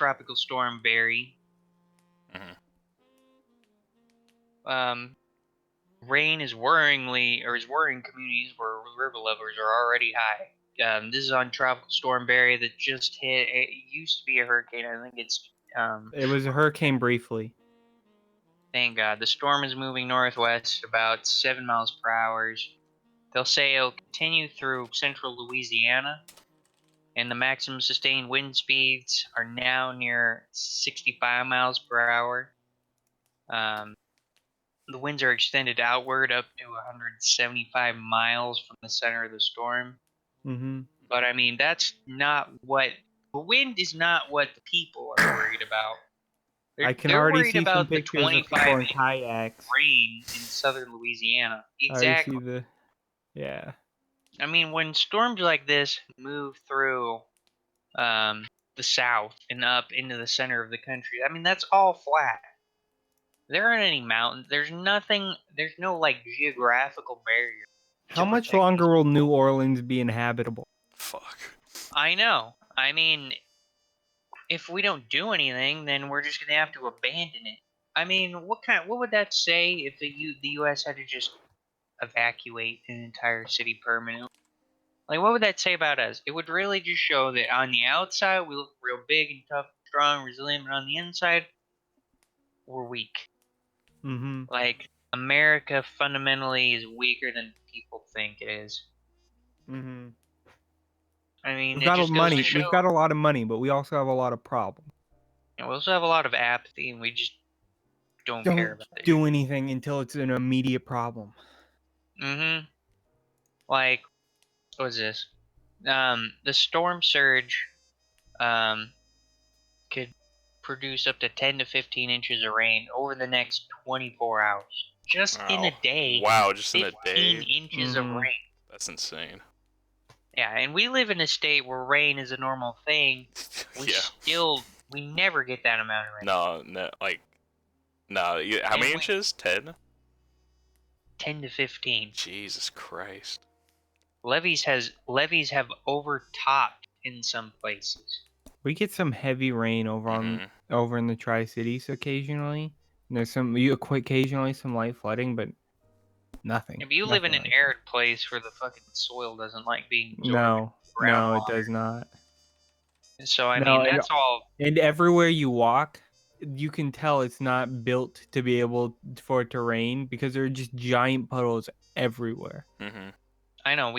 Tropical Storm Barry. Rain is worrying communities where river levels are already high. This is on Tropical Storm Barry that just hit. It used to be a hurricane. I think it's. It was a hurricane briefly. Thank God. The storm is moving northwest about 7 miles per hour. They'll say it'll continue through central Louisiana, and the maximum sustained wind speeds are now near 65 miles per hour. The winds are extended outward up to 175 miles from the center of the storm. Mm-hmm. But I mean, that's not what the wind is. Not what the people are worried about. I can They're already worried see some about the pictures of 25 people in inch kayaks. rain in southern Louisiana. I already Exactly. see the, yeah. I mean, when storms like this move through the south and up into the center of the country, I mean, that's all flat. There aren't any mountains. There's nothing. There's no like geographical barrier. How much longer will New Orleans be inhabitable? Fuck. I know. I mean, if we don't do anything, then we're just gonna have to abandon it. I mean, what would that say if the U.S. had to just evacuate an entire city permanently? Like, what would that say about us? It would really just show that on the outside we look real big and tough, strong, resilient, but on the inside we're weak. Mm-hmm. Like, America fundamentally is weaker than people think it is. Mm-hmm. I mean, We've got money. Goes to show, We've got a lot of money, but we also have a lot of problems. we also have a lot of apathy, and we just don't care about it. Do anything until it's an immediate problem. Mm-hmm. Like, what was this? The storm surge, could produce up to 10 to 15 inches of rain over the next 24 hours. Just in a day. Wow, just in a 15 day? inches of rain. That's insane. Yeah, and we live in a state where rain is a normal thing. We never get that amount of rain. No. How many inches? 10? 10 to 15. Jesus Christ. Mm-hmm. Levees have overtopped in some places. We get some heavy rain over in the Tri-Cities occasionally. There's occasionally some light flooding, but nothing. If you live in an arid place where the fucking soil doesn't like being absorbed, no, it does not. So I mean, that's all. And everywhere you walk, you can tell it's not built to be able for it to rain because there are just giant puddles everywhere. Mm-hmm. I know.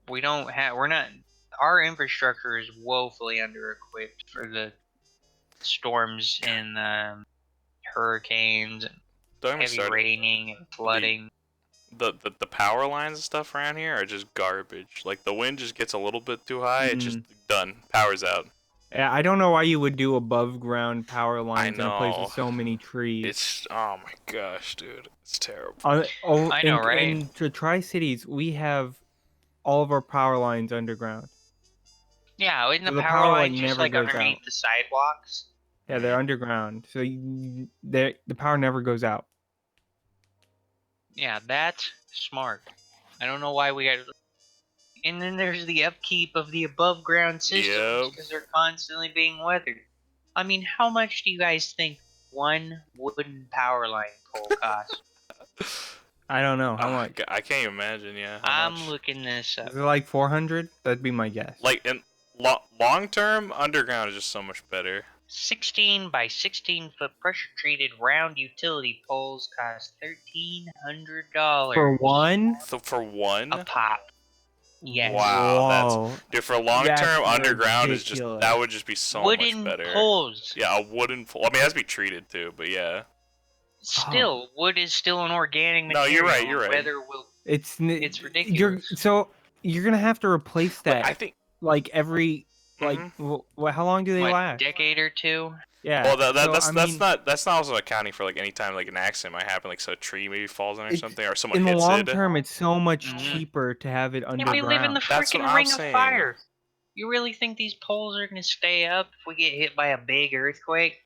We're not. Our infrastructure is woefully under-equipped for the storms and hurricanes and heavy raining and flooding. The power lines and stuff around here are just garbage. Like, the wind just gets a little bit too high, it's just done. Power's out. Yeah, I don't know why you would do above ground power lines in a place with so many trees. It's, oh my gosh, dude. It's terrible. I know, right? In the Tri-Cities, we have all of our power lines underground. Yeah, isn't the power lines just like underneath out. the sidewalks? Yeah, they're underground, so the power never goes out. Yeah, that's smart. I don't know why we got. And then there's the upkeep of the above ground systems because they're constantly being weathered. I mean, how much do you guys think one wooden power line pole costs? I don't know. How much? I can't imagine, I'm looking this up. Is it like 400? That'd be my guess. Like, in long term, underground is just so much better. 16 by 16 foot pressure treated round utility poles cost $1,300. For one? So for one? A pop. Yes. Wow, dude, for long term, underground is that would just be so much better. Wooden poles. Yeah, a wooden pole. I mean, it has to be treated too, but yeah. Still, wood is still an organic material. No, you're right. Weather will. It's ridiculous. You're gonna have to replace that. I think like every how long do they last? A decade or two. Yeah. Well, that's not also accounting for like any time like an accident might happen, like so a tree maybe falls in or something, or someone hits it. In the long term, it's so much cheaper to have it underground. And we live in the freaking ring of fire. You really think these poles are gonna stay up if we get hit by a big earthquake?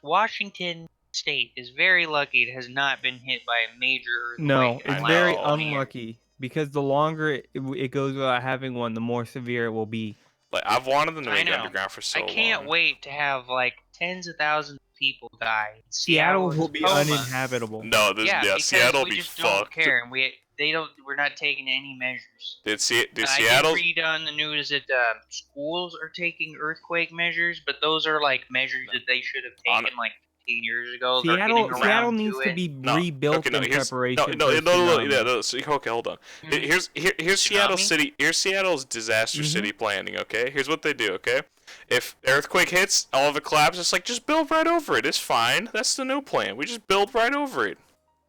Washington State is very lucky it has not been hit by a major earthquake. No, it's very unlucky because the longer it goes without having one, the more severe it will be. Like I've wanted them to I make it know. underground for I so can't long. wait to have like tens of thousands of people die in Seattle Seattle or will be Tacoma. uninhabitable. No, Yeah, because Seattle will we be just don't fucked. care, and we're not taking any measures. Dude, I did Seattle's read on the news that schools are taking earthquake measures, but those are like measures no, that they should have on taken like 15 years ago. They're getting Seattle around needs to to it. be no. Okay, rebuilt no. in Here's no, preparation no, for a no, no, yeah, tsunami. no. So, okay, hold on. Mhm. Here's Seattle Tsunami? City. Here's Seattle's disaster city planning. Okay, here's what they do. Okay, if earthquake hits, all of it collapses. It's like just build right over it. It's fine. That's the new plan. We just build right over it.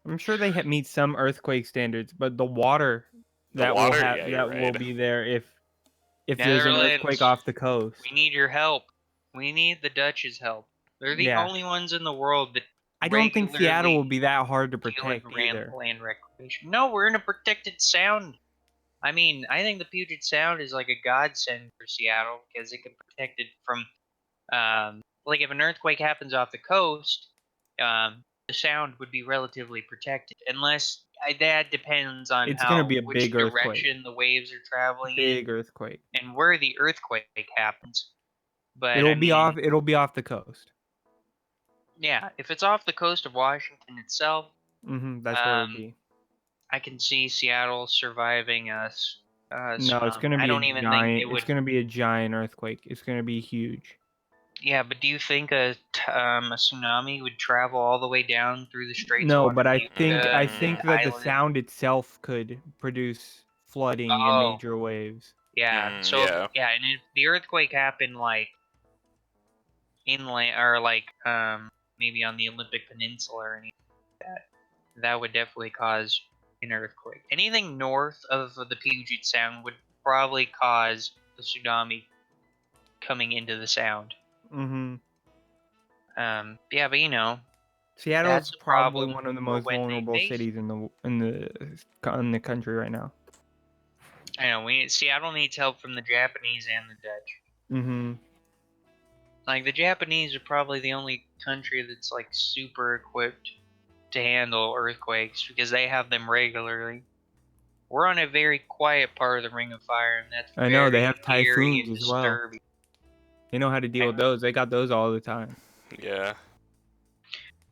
I'm sure they meet some earthquake standards, but the water The water, yeah, you're that will right. be there if there's an earthquake Netherlands, off the coast. we need your help. We need the Dutch's help. They're the Yeah. only ones in the world that I don't think Seattle will regularly be that hard to deal in protect either. land reclamation. No, we're in a protected sound. I mean, I think the Puget Sound is like a godsend for Seattle because it can protect it from, like if an earthquake happens off the coast, the sound would be relatively protected, unless that depends on It's gonna be a which big earthquake. direction the waves are traveling in Big earthquake. and where the earthquake happens. But I It'll be mean, off the coast. yeah, if it's off the coast of Washington itself, That's where it'll um, be. I can see Seattle surviving a No, it's tsunami. gonna I be a don't even think it giant. It's would. gonna be a giant earthquake. It's gonna be huge. Yeah, but do you think a tsunami would travel all the way down through the Straits of No, but Bermuda I and think that the island? sound itself could produce flooding and Oh, major waves. yeah. So Yeah. and if the earthquake happened like inland or like maybe on the Olympic Peninsula or anything like that, that would definitely cause an earthquake. Anything north of the Puget Sound would probably cause a tsunami coming into the sound. Mm-hmm. Yeah, but Seattle's that's a probably problem one of the for most when they vulnerable face. cities in the country right now. I know Seattle needs help from the Japanese and the Dutch. Mm-hmm. Like the Japanese are probably the only country that's like super equipped to handle earthquakes because they have them regularly. We're on a very quiet part of the Ring of Fire, and that's I know they very have eerie typhoons and as well. disturbing. They know how to deal with those. They got those all the time. Yeah.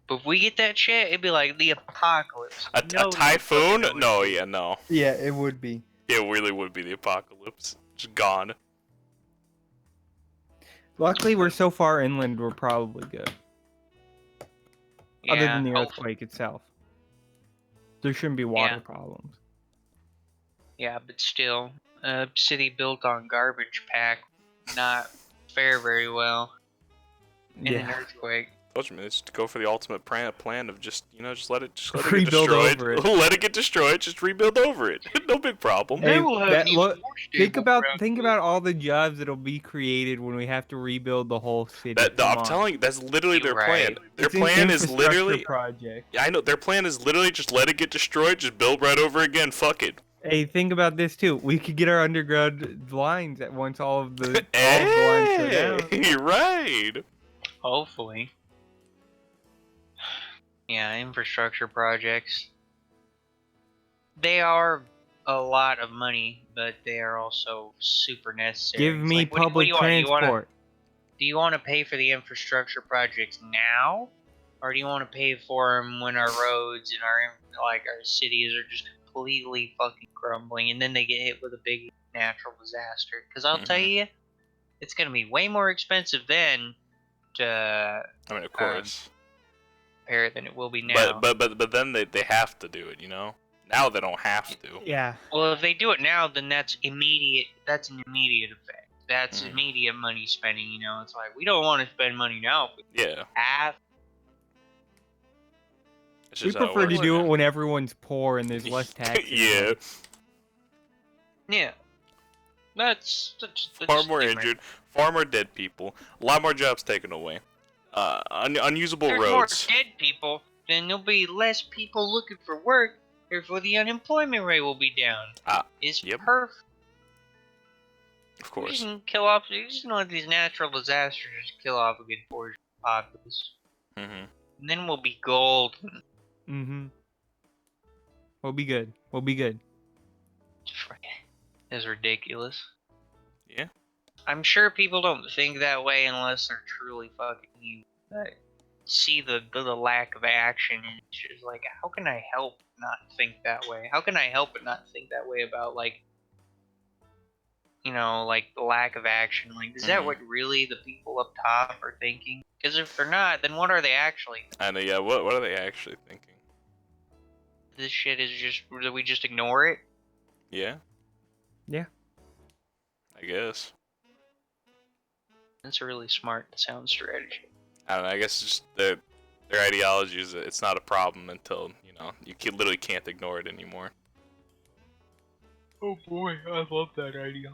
But if we get that shit, it'd be like the apocalypse. A Nobody would fucking typhoon? know what No, to do. yeah, no. Yeah, it would be. It really would be the apocalypse. Just gone. Luckily, we're so far inland, we're probably good. Other Yeah, than the hopefully. earthquake itself. There shouldn't be water problems. Yeah, but still, a city built on garbage pack not fare very well in an earthquake. Told you, man, just go for the ultimate plan of just let it get Rebuild destroyed. over it. Let it get destroyed. Just rebuild over it. No big problem. Hey, Then we'll have that an even look. more stable Think ground. about all the jobs that'll be created when we have to rebuild the whole city. That Come I'm on. telling you, that's literally You're their plan. right. Their It's an plan is infrastructure literally. project. Yeah, I know. Their plan is literally just let it get destroyed. Just build right over again. Fuck it. Hey, think about this too. We could get our underground lines at once all of the lines go down. Hey, right. Hopefully. Yeah, infrastructure projects. They are a lot of money, but they are also super necessary. Give It's me like, what do public you want? transport. Do you want to pay for the infrastructure projects now, or do you want to pay for them when our roads and our cities are just completely fucking crumbling, and then they get hit with a big natural disaster? Because I'll tell you, it's gonna be way more expensive then to I mean, of course. repair it than it will be now. But then they have to do it. Now they don't have to. Yeah. Well, if they do it now, then that's immediate. That's an immediate effect. That's Mhm. immediate money spending. It's like we don't want to spend money now. But Yeah. have It's We just how it prefer to works. do it when everyone's poor and there's less taxes. Yeah. yeah. That's Far more different. injured, far more dead people, a lot more jobs taken away, unusable There's roads. more dead people, then there'll be less people looking for work. Therefore, the unemployment rate will be down. It's Yep. perfect. Of You course. can kill off. You just let these natural disasters just kill off a good portion of the populace, Mhm. and then we'll be golden. Mm-hmm. We'll be good. We'll be good. It's ridiculous. Yeah. I'm sure people don't think that way unless they're truly fucking evil. But see the lack of action, and it's just like, how can I help not think that way? How can I help but not think that way about, like, like the lack of action? Like, is that what really the people up top are thinking? Because if they're not, then what are they actually thinking? I know, yeah, what are they actually thinking? This shit is just, that we just ignore it? Yeah, Yeah. I guess. That's a really smart sound strategy. I don't know, I guess it's just their ideology is that it's not a problem until, you literally can't ignore it anymore. Oh boy, I love that idea.